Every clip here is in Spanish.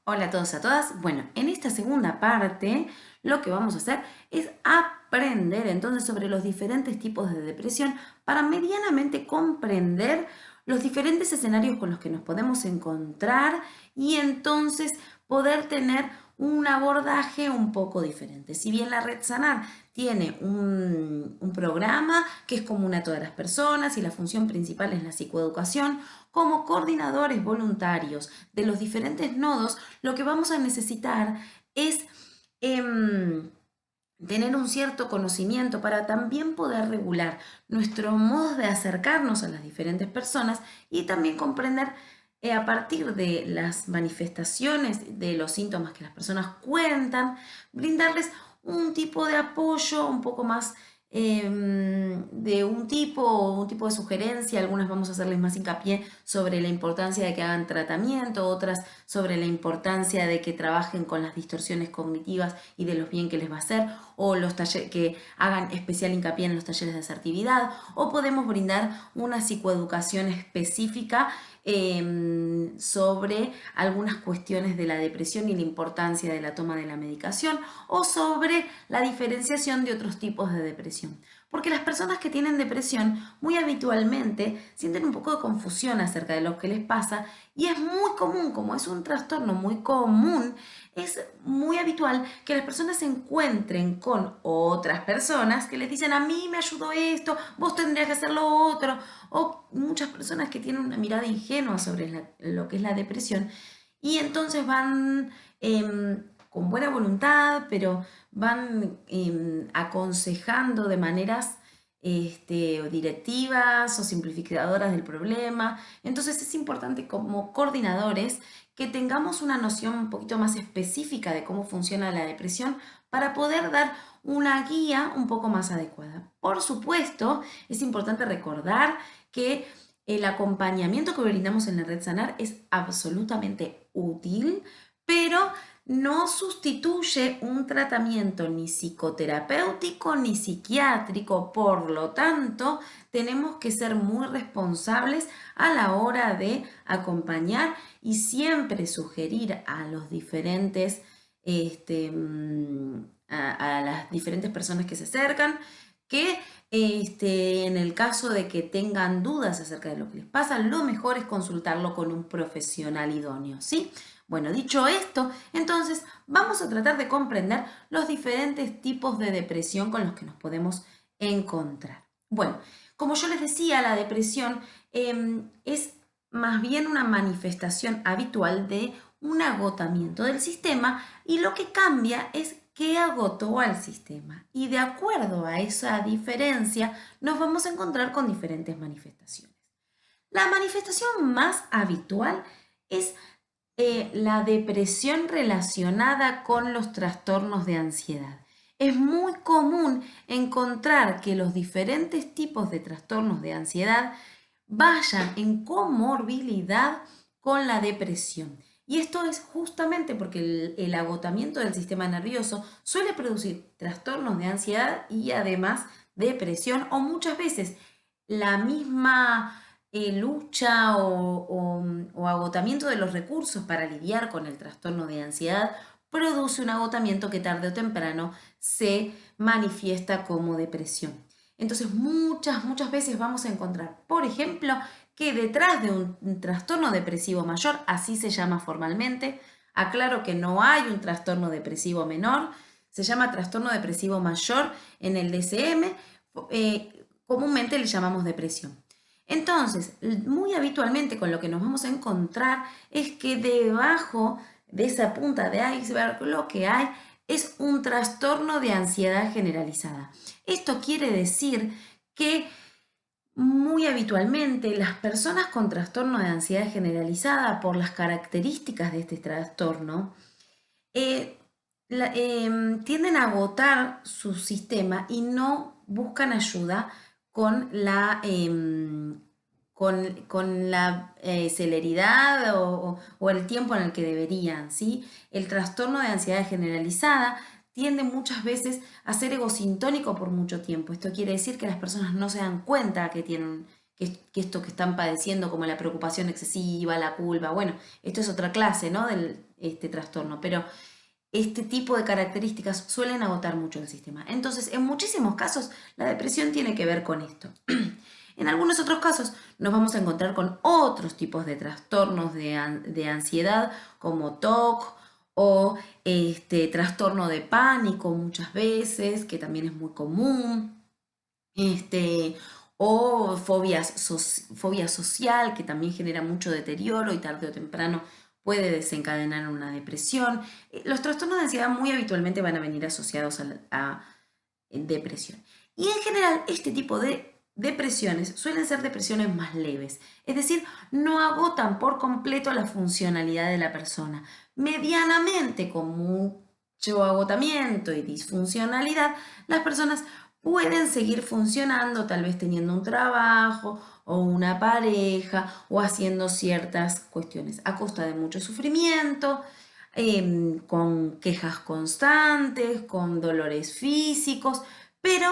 Hola a todos, a todas. Bueno, en esta segunda parte lo que vamos a hacer es aprender entonces sobre los diferentes tipos de depresión para medianamente comprender los diferentes escenarios con los que nos podemos encontrar y entonces poder tener un abordaje un poco diferente. Si bien la Red Sanar tiene un programa que es común a todas las personas y la función principal es la psicoeducación, como coordinadores voluntarios de los diferentes nodos, lo que vamos a necesitar es tener un cierto conocimiento para también poder regular nuestro modo de acercarnos a las diferentes personas y también comprender a partir de las manifestaciones de los síntomas que las personas cuentan, brindarles un tipo de apoyo un poco más de un tipo de sugerencia. Algunas vamos a hacerles más hincapié sobre la importancia de que hagan tratamiento, otras sobre la importancia de que trabajen con las distorsiones cognitivas y de los bien que les va a hacer, o los talleres que hagan especial hincapié en los talleres de asertividad, o podemos brindar una psicoeducación específica sobre algunas cuestiones de la depresión y la importancia de la toma de la medicación o sobre la diferenciación de otros tipos de depresión. Porque las personas que tienen depresión muy habitualmente sienten un poco de confusión acerca de lo que les pasa y es muy común, como es un trastorno muy común, es muy habitual que las personas se encuentren con otras personas que les dicen a mí me ayudó esto, vos tendrías que hacer lo otro, o muchas personas que tienen una mirada ingenua sobre lo que es la depresión y entonces van con buena voluntad, pero van aconsejando de maneras directivas o simplificadoras del problema. Entonces es importante como coordinadores que tengamos una noción un poquito más específica de cómo funciona la depresión para poder dar una guía un poco más adecuada. Por supuesto, es importante recordar que el acompañamiento que brindamos en la Red Sanar es absolutamente útil, pero no sustituye un tratamiento ni psicoterapéutico ni psiquiátrico. Por lo tanto, tenemos que ser muy responsables a la hora de acompañar y siempre sugerir a los diferentes a las diferentes personas que se acercan que en el caso de que tengan dudas acerca de lo que les pasa, lo mejor es consultarlo con un profesional idóneo, ¿sí? Bueno, dicho esto, entonces vamos a tratar de comprender los diferentes tipos de depresión con los que nos podemos encontrar. Bueno, como yo les decía, la depresión es más bien una manifestación habitual de un agotamiento del sistema y lo que cambia es qué agotó al sistema. Y de acuerdo a esa diferencia, nos vamos a encontrar con diferentes manifestaciones. La manifestación más habitual es la depresión relacionada con los trastornos de ansiedad. Es muy común encontrar que los diferentes tipos de trastornos de ansiedad vayan en comorbilidad con la depresión. Y esto es justamente porque el agotamiento del sistema nervioso suele producir trastornos de ansiedad y además depresión o muchas veces la misma lucha o agotamiento de los recursos para lidiar con el trastorno de ansiedad produce un agotamiento que tarde o temprano se manifiesta como depresión. Entonces muchas veces vamos a encontrar, por ejemplo, que detrás de un trastorno depresivo mayor, así se llama formalmente, aclaro que no hay un trastorno depresivo menor, se llama trastorno depresivo mayor en el DSM, comúnmente le llamamos depresión. Entonces, muy habitualmente con lo que nos vamos a encontrar es que debajo de esa punta de iceberg lo que hay es un trastorno de ansiedad generalizada. Esto quiere decir que muy habitualmente las personas con trastorno de ansiedad generalizada, por las características de este trastorno, eh, tienden a agotar su sistema y no buscan ayuda con con la celeridad o el tiempo en el que deberían, ¿sí? El trastorno de ansiedad generalizada tiende muchas veces a ser egosintónico por mucho tiempo. Esto quiere decir que las personas no se dan cuenta que tienen que esto que están padeciendo, como la preocupación excesiva, la culpa, bueno, esto es otra clase, ¿no? este trastorno, pero este tipo de características suelen agotar mucho el sistema. Entonces, en muchísimos casos, la depresión tiene que ver con esto. En algunos otros casos nos vamos a encontrar con otros tipos de trastornos de ansiedad, como TOC o trastorno de pánico muchas veces, que también es muy común, o fobia social, que también genera mucho deterioro y tarde o temprano puede desencadenar una depresión. Los trastornos de ansiedad muy habitualmente van a venir asociados a depresión. Y en general, este tipo de depresiones suelen ser depresiones más leves, es decir, no agotan por completo la funcionalidad de la persona. Medianamente, con mucho agotamiento y disfuncionalidad, las personas pueden seguir funcionando, tal vez teniendo un trabajo o una pareja o haciendo ciertas cuestiones a costa de mucho sufrimiento, con quejas constantes, con dolores físicos, pero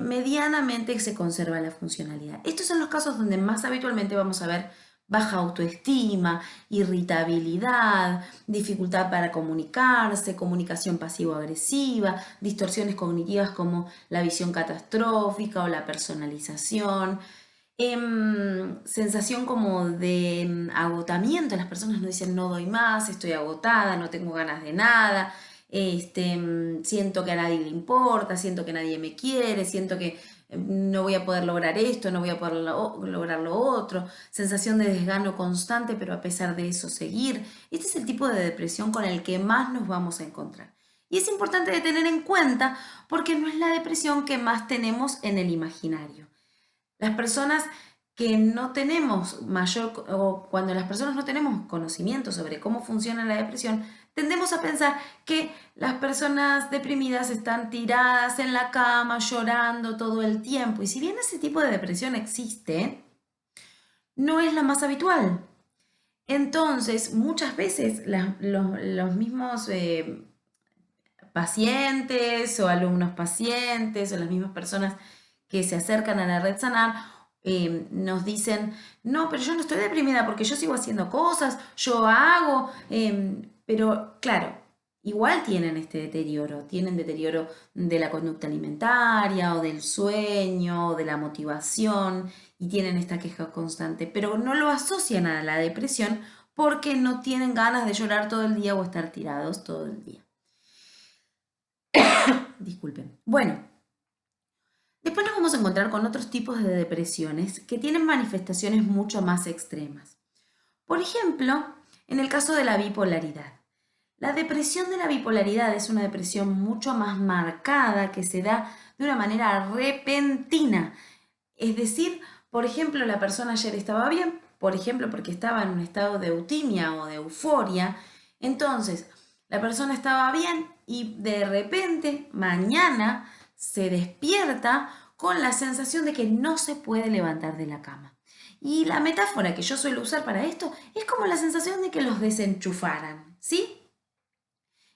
medianamente se conserva la funcionalidad. Estos son los casos donde más habitualmente vamos a ver baja autoestima, irritabilidad, dificultad para comunicarse, comunicación pasivo-agresiva, distorsiones cognitivas como la visión catastrófica o la personalización, sensación como de agotamiento. Las personas nos dicen no doy más, estoy agotada, no tengo ganas de nada, siento que a nadie le importa, siento que nadie me quiere, siento que no voy a poder lograr esto, no voy a poder lograr lo otro, sensación de desgano constante, pero a pesar de eso seguir. Este es el tipo de depresión con el que más nos vamos a encontrar. Y es importante de tener en cuenta porque no es la depresión que más tenemos en el imaginario. Las personas que no tenemos o cuando las personas no tenemos conocimiento sobre cómo funciona la depresión, tendemos a pensar que las personas deprimidas están tiradas en la cama llorando todo el tiempo. Y si bien ese tipo de depresión existe, no es la más habitual. Entonces, muchas veces los mismos pacientes o alumnos pacientes o las mismas personas que se acercan a la red Sanar nos dicen, no, pero yo no estoy deprimida porque yo sigo haciendo cosas, yo hago, pero claro, igual tienen tienen deterioro de la conducta alimentaria o del sueño o de la motivación y tienen esta queja constante, pero no lo asocian a la depresión porque no tienen ganas de llorar todo el día o estar tirados todo el día. Disculpen. Bueno, después nos vamos a encontrar con otros tipos de depresiones que tienen manifestaciones mucho más extremas. Por ejemplo, en el caso de la bipolaridad. La depresión de la bipolaridad es una depresión mucho más marcada que se da de una manera repentina. Es decir, por ejemplo, la persona ayer estaba bien, por ejemplo, porque estaba en un estado de eutimia o de euforia. Entonces, la persona estaba bien y de repente, mañana, se despierta con la sensación de que no se puede levantar de la cama. Y la metáfora que yo suelo usar para esto es como la sensación de que los desenchufaran, ¿sí?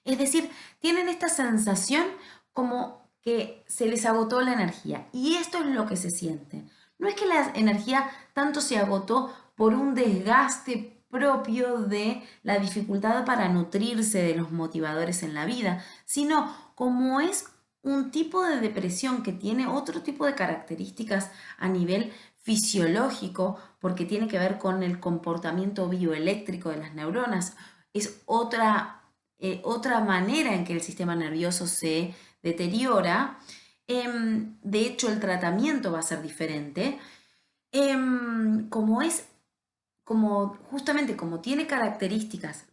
Es decir, tienen esta sensación como que se les agotó la energía. Y esto es lo que se siente. No es que la energía tanto se agotó por un desgaste propio de la dificultad para nutrirse de los motivadores en la vida, sino como es un tipo de depresión que tiene otro tipo de características a nivel fisiológico, porque tiene que ver con el comportamiento bioeléctrico de las neuronas. Es otra manera en que el sistema nervioso se deteriora. De hecho, el tratamiento va a ser diferente. Justamente como tiene características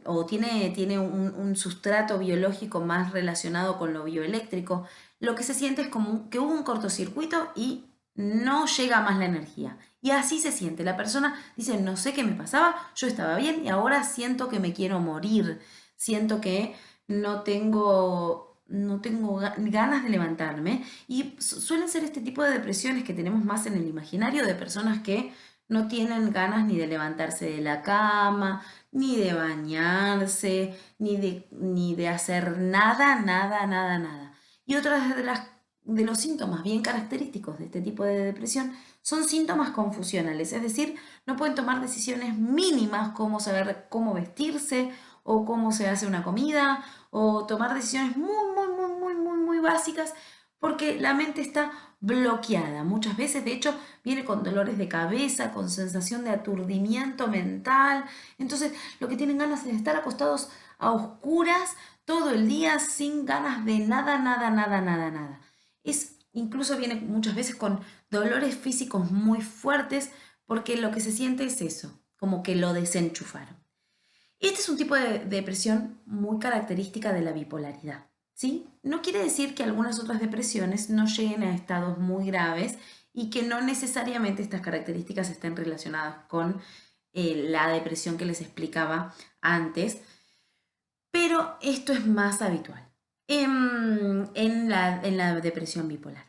o tiene un sustrato biológico más relacionado con lo bioeléctrico, lo que se siente es como que hubo un cortocircuito y no llega más la energía. Y así se siente. La persona dice, no sé qué me pasaba, yo estaba bien y ahora siento que me quiero morir. Siento que no tengo ganas de levantarme. Y suelen ser este tipo de depresiones que tenemos más en el imaginario de personas que no tienen ganas ni de levantarse de la cama, ni de bañarse, ni de hacer nada, nada, nada, nada. Y otras de las de los síntomas bien característicos de este tipo de depresión son síntomas confusionales, es decir, no pueden tomar decisiones mínimas como saber cómo vestirse o cómo se hace una comida o tomar decisiones muy básicas porque la mente está bloqueada. Muchas veces, de hecho, viene con dolores de cabeza, con sensación de aturdimiento mental. Entonces, lo que tienen ganas es de estar acostados a oscuras todo el día sin ganas de nada. Incluso viene muchas veces con dolores físicos muy fuertes porque lo que se siente es eso, como que lo desenchufaron. Este es un tipo de depresión muy característica de la bipolaridad, ¿sí? No quiere decir que algunas otras depresiones no lleguen a estados muy graves y que no necesariamente estas características estén relacionadas con la depresión que les explicaba antes, pero esto es más habitual en la depresión bipolar.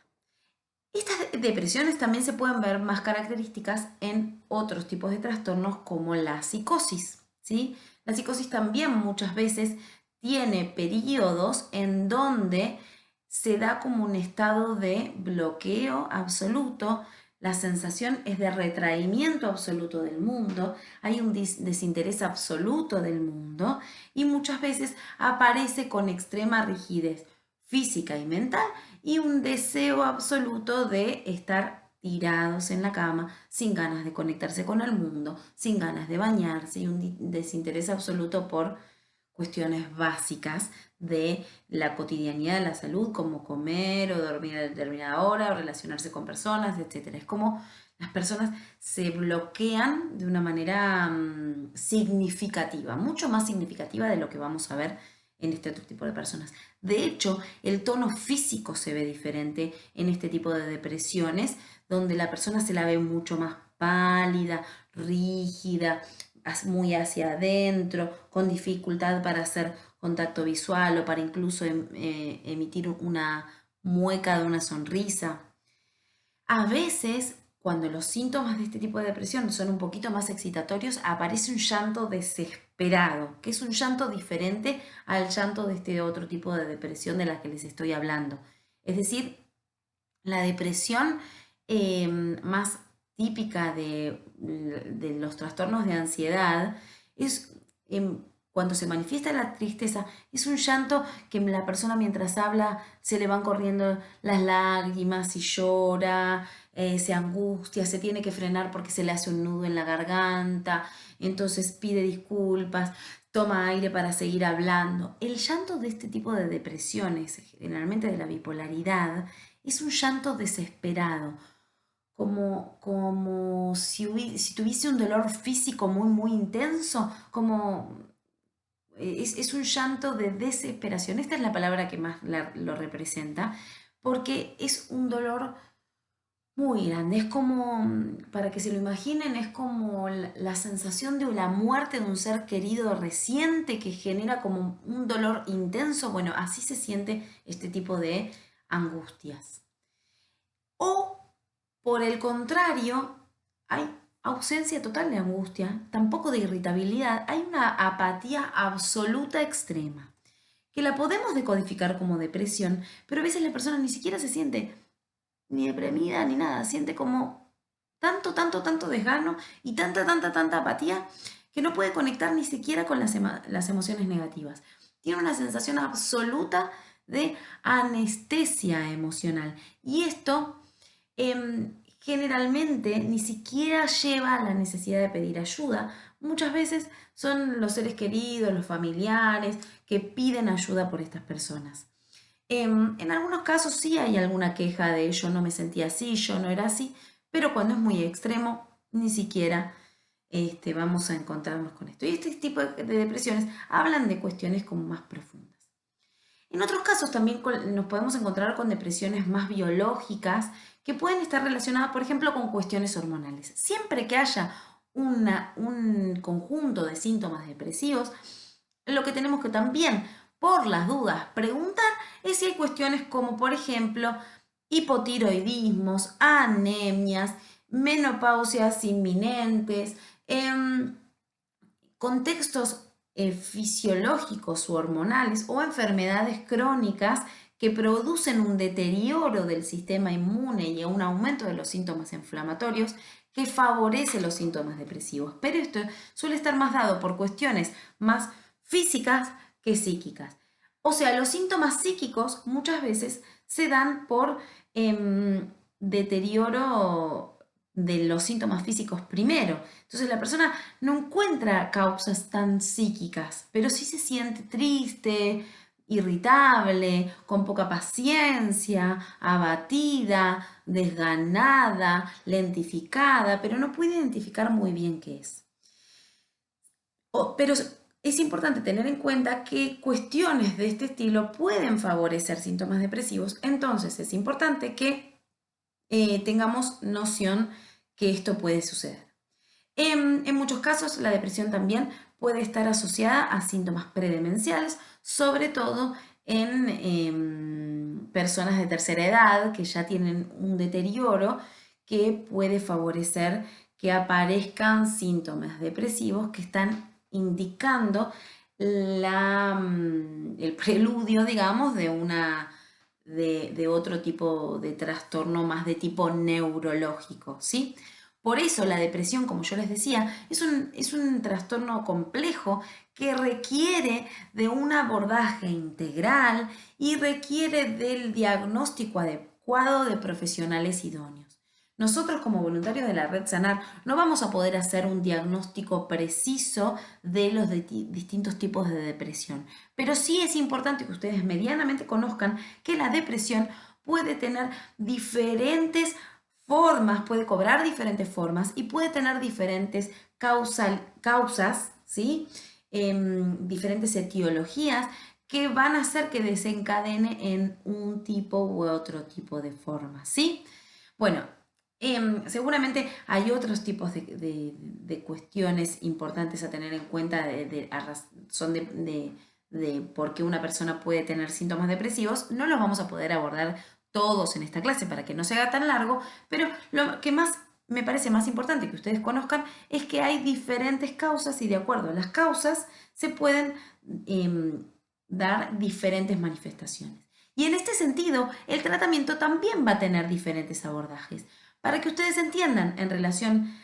Estas depresiones también se pueden ver más características en otros tipos de trastornos como la psicosis, ¿sí? La psicosis también muchas veces tiene periodos en donde se da como un estado de bloqueo absoluto, la sensación es de retraimiento absoluto del mundo, hay un desinterés absoluto del mundo y muchas veces aparece con extrema rigidez física y mental y un deseo absoluto de estar tirados en la cama, sin ganas de conectarse con el mundo, sin ganas de bañarse y un desinterés absoluto por cuestiones básicas de la cotidianidad de la salud, como comer o dormir a determinada hora, o relacionarse con personas, etc. Es como las personas se bloquean de una manera significativa, mucho más significativa de lo que vamos a ver en este otro tipo de personas. De hecho, el tono físico se ve diferente en este tipo de depresiones, donde la persona se la ve mucho más pálida, rígida, muy hacia adentro, con dificultad para hacer contacto visual o para incluso emitir una mueca de una sonrisa. A veces, cuando los síntomas de este tipo de depresión son un poquito más excitatorios, aparece un llanto desesperado, que es un llanto diferente al llanto de este otro tipo de depresión de la que les estoy hablando. Es decir, la depresión más típica de los trastornos de ansiedad es cuando se manifiesta la tristeza, es un llanto que la persona mientras habla se le van corriendo las lágrimas y llora, se angustia, se tiene que frenar porque se le hace un nudo en la garganta, entonces pide disculpas, toma aire para seguir hablando. El llanto de este tipo de depresiones, generalmente de la bipolaridad, es un llanto desesperado, como si tuviese un dolor físico muy intenso, como es un llanto de desesperación. Esta es la palabra que más lo representa, porque es un dolor muy grande. Es como, para que se lo imaginen, es como la sensación de la muerte de un ser querido reciente que genera como un dolor intenso. Bueno, así se siente este tipo de angustias. O, por el contrario, hay ausencia total de angustia, tampoco de irritabilidad, hay una apatía absoluta extrema, que la podemos decodificar como depresión, pero a veces la persona ni siquiera se siente ni deprimida ni nada, siente como tanto desgano y tanta apatía que no puede conectar ni siquiera con las emociones negativas. Tiene una sensación absoluta de anestesia emocional y esto generalmente ni siquiera lleva a la necesidad de pedir ayuda. Muchas veces son los seres queridos, los familiares, que piden ayuda por estas personas. En algunos casos sí hay alguna queja de yo no me sentía así, yo no era así, pero cuando es muy extremo, ni siquiera vamos a encontrarnos con esto. Y este tipo de depresiones hablan de cuestiones como más profundas. En otros casos también nos podemos encontrar con depresiones más biológicas que pueden estar relacionadas, por ejemplo, con cuestiones hormonales. Siempre que haya un conjunto de síntomas depresivos, lo que tenemos que también, por las dudas, preguntar es si hay cuestiones como, por ejemplo, hipotiroidismos, anemias, menopausias inminentes, contextos fisiológicos u hormonales o enfermedades crónicas que producen un deterioro del sistema inmune y un aumento de los síntomas inflamatorios que favorece los síntomas depresivos. Pero esto suele estar más dado por cuestiones más físicas que psíquicas. O sea, los síntomas psíquicos muchas veces se dan por deterioro de los síntomas físicos primero. Entonces la persona no encuentra causas tan psíquicas, pero sí se siente triste, irritable, con poca paciencia, abatida, desganada, lentificada, pero no puede identificar muy bien qué es. Pero es importante tener en cuenta que cuestiones de este estilo pueden favorecer síntomas depresivos, entonces es importante que tengamos noción que esto puede suceder. En muchos casos, la depresión también puede estar asociada a síntomas predemenciales, sobre todo en personas de tercera edad que ya tienen un deterioro que puede favorecer que aparezcan síntomas depresivos que están indicando el preludio, digamos, de otro tipo de trastorno más de tipo neurológico, ¿sí? Por eso la depresión, como yo les decía, es un trastorno complejo que requiere de un abordaje integral y requiere del diagnóstico adecuado de profesionales idóneos. Nosotros como voluntarios de la Red Sanar no vamos a poder hacer un diagnóstico preciso de los distintos tipos de depresión, pero sí es importante que ustedes medianamente conozcan que la depresión puede tener diferentes formas, puede cobrar diferentes formas y puede tener diferentes causas, ¿sí? Diferentes etiologías que van a hacer que desencadene en un tipo u otro tipo de forma, ¿sí? Bueno, seguramente hay otros tipos de cuestiones importantes a tener en cuenta a razón de por qué una persona puede tener síntomas depresivos. No los vamos a poder abordar todos en esta clase para que no se haga tan largo, pero lo que más me parece más importante que ustedes conozcan es que hay diferentes causas y de acuerdo a las causas se pueden dar diferentes manifestaciones. Y en este sentido, el tratamiento también va a tener diferentes abordajes. Para que ustedes entiendan en relación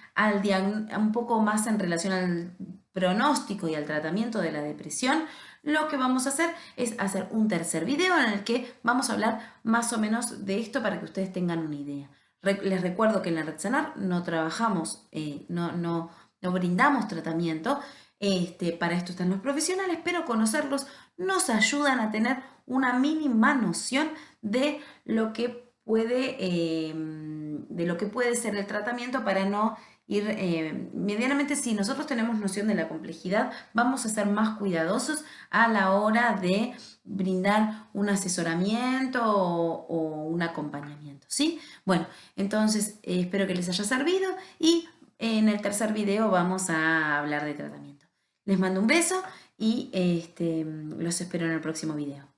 un poco más en relación al pronóstico y al tratamiento de la depresión, lo que vamos a hacer es hacer un tercer video en el que vamos a hablar más o menos de esto para que ustedes tengan una idea. Les recuerdo que en la Red Sanar no trabajamos, no brindamos tratamiento, para esto están los profesionales, pero conocerlos nos ayudan a tener una mínima noción de lo que puede ser el tratamiento para no ir medianamente. Si nosotros tenemos noción de la complejidad, vamos a ser más cuidadosos a la hora de brindar un asesoramiento o un acompañamiento, ¿sí? Bueno, entonces espero que les haya servido y en el tercer video vamos a hablar de tratamiento. Les mando un beso y los espero en el próximo video.